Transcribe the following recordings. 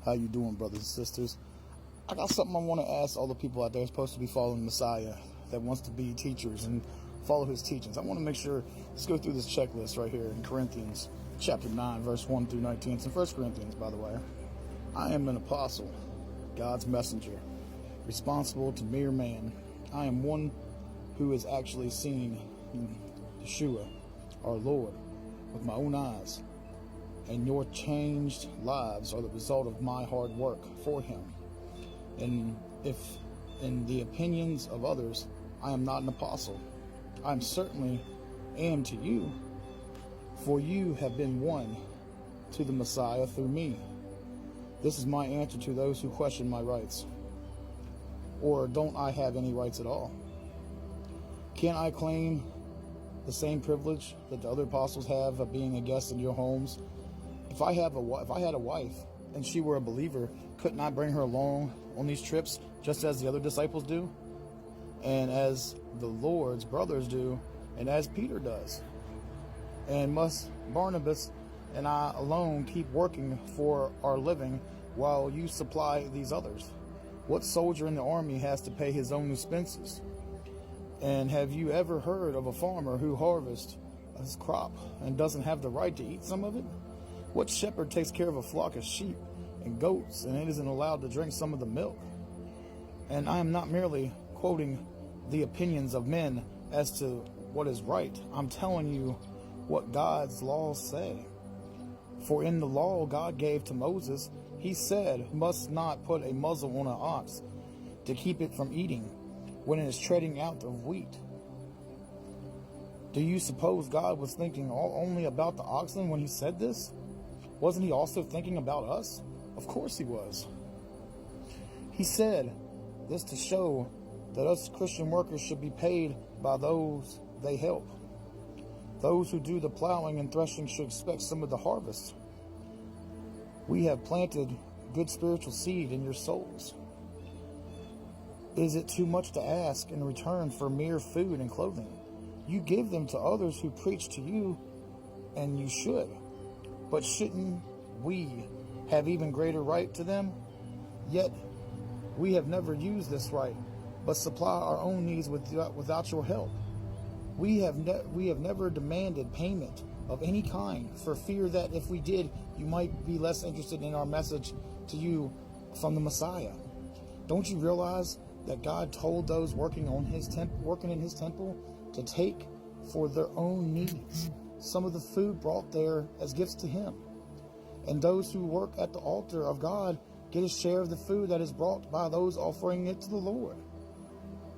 How you doing, brothers and sisters? I got something I want to ask all the people out there supposed to be following Messiah, that wants to be teachers and follow his teachings. I want to make sure, let's go through this checklist right here in Corinthians chapter 9, verse 1 through 19. It's in 1 Corinthians, by the way. I am an apostle, God's messenger, responsible to mere man. I am one who has actually seen Yeshua, our Lord, with my own eyes. And your changed lives are the result of my hard work for him. And if in the opinions of others, I am not an apostle, I certainly am to you, for you have been won to the Messiah through me. This is my answer to those who question my rights. Or don't I have any rights at all? Can I claim the same privilege that the other apostles have of being a guest in your homes? If I had a wife and she were a believer, couldn't I bring her along on these trips just as the other disciples do? And as the Lord's brothers do, and as Peter does? And must Barnabas and I alone keep working for our living while you supply these others? What soldier in the army has to pay his own expenses? And have you ever heard of a farmer who harvests his crop and doesn't have the right to eat some of it? What shepherd takes care of a flock of sheep and goats and it isn't allowed to drink some of the milk? And I am not merely quoting the opinions of men as to what is right. I'm telling you what God's laws say. For in the law God gave to Moses, he said, must not put a muzzle on an ox to keep it from eating when it is treading out the wheat. Do you suppose God was thinking only about the oxen when he said this? Wasn't he also thinking about us? Of course he was. He said this to show that us Christian workers should be paid by those they help. Those who do the plowing and threshing should expect some of the harvest. We have planted good spiritual seed in your souls. Is it too much to ask in return for mere food and clothing? You give them to others who preach to you, and you should. But shouldn't we have even greater right to them? Yet we have never used this right, but supply our own needs without your help. We have never demanded payment of any kind for fear that if we did, you might be less interested in our message to you from the Messiah. Don't you realize that God told those working in his temple to take for their own needs some of the food brought there as gifts to him? And those who work at the altar of God get a share of the food that is brought by those offering it to the Lord.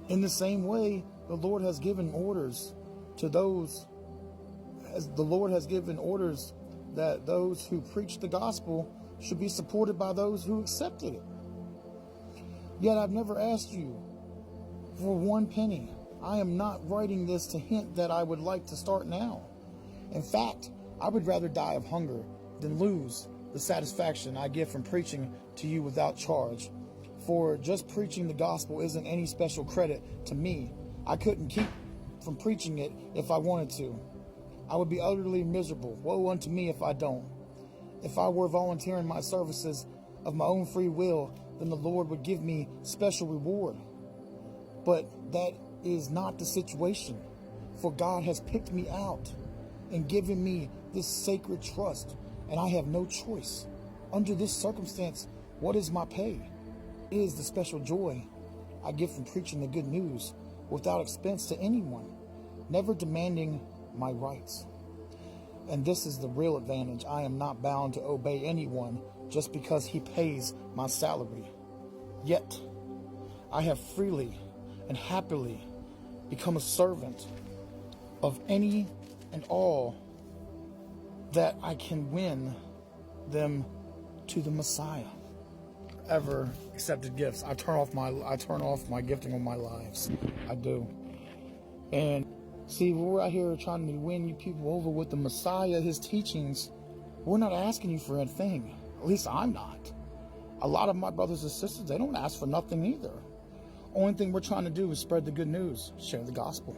In the same way, the Lord has given orders to those, as the Lord has given orders that those who preach the gospel should be supported by those who accepted it. Yet I've never asked you for one penny. I am not writing this to hint that I would like to start now. In fact, I would rather die of hunger than lose the satisfaction I get from preaching to you without charge. For just preaching the gospel isn't any special credit to me. I couldn't keep from preaching it if I wanted to. I would be utterly miserable. Woe unto me if I don't. If I were volunteering my services of my own free will, then the Lord would give me special reward. But that is not the situation. For God has picked me out and given me this sacred trust, and I have no choice. Under this circumstance, what is my pay? It is the special joy I get from preaching the good news without expense to anyone, never demanding my rights. And this is the real advantage. I am not bound to obey anyone just because he pays my salary. Yet, I have freely and happily become a servant of any and all that I can win them to the Messiah. Ever accepted gifts. I turn off my gifting on my lives. I do. And see, we're out here trying to win you people over with the Messiah, his teachings. We're not asking you for anything. At least I'm not. A lot of my brothers and sisters, they don't ask for nothing either. Only thing we're trying to do is spread the good news, share the gospel.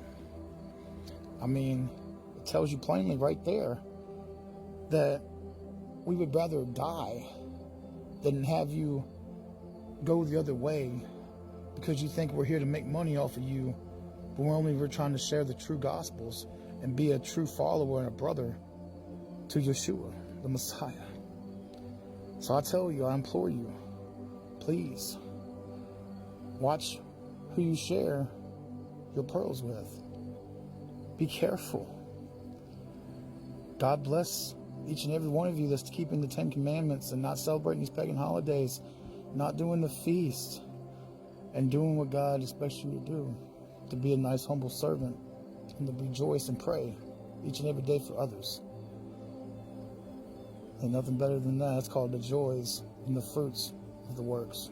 I mean, it tells you plainly right there that we would rather die than have you go the other way because you think we're here to make money off of you, but we're trying to share the true gospels and be a true follower and a brother to Yeshua, the Messiah. So I tell you, I implore you, please watch who you share your pearls with. Be careful. God bless each and every one of you that's keeping the 10 Commandments and not celebrating these pagan holidays, not doing the feast, and doing what God expects you to do, to be a nice, humble servant, and to rejoice and pray each and every day for others. Ain't nothing better than that. It's called the joys and the fruits of the works.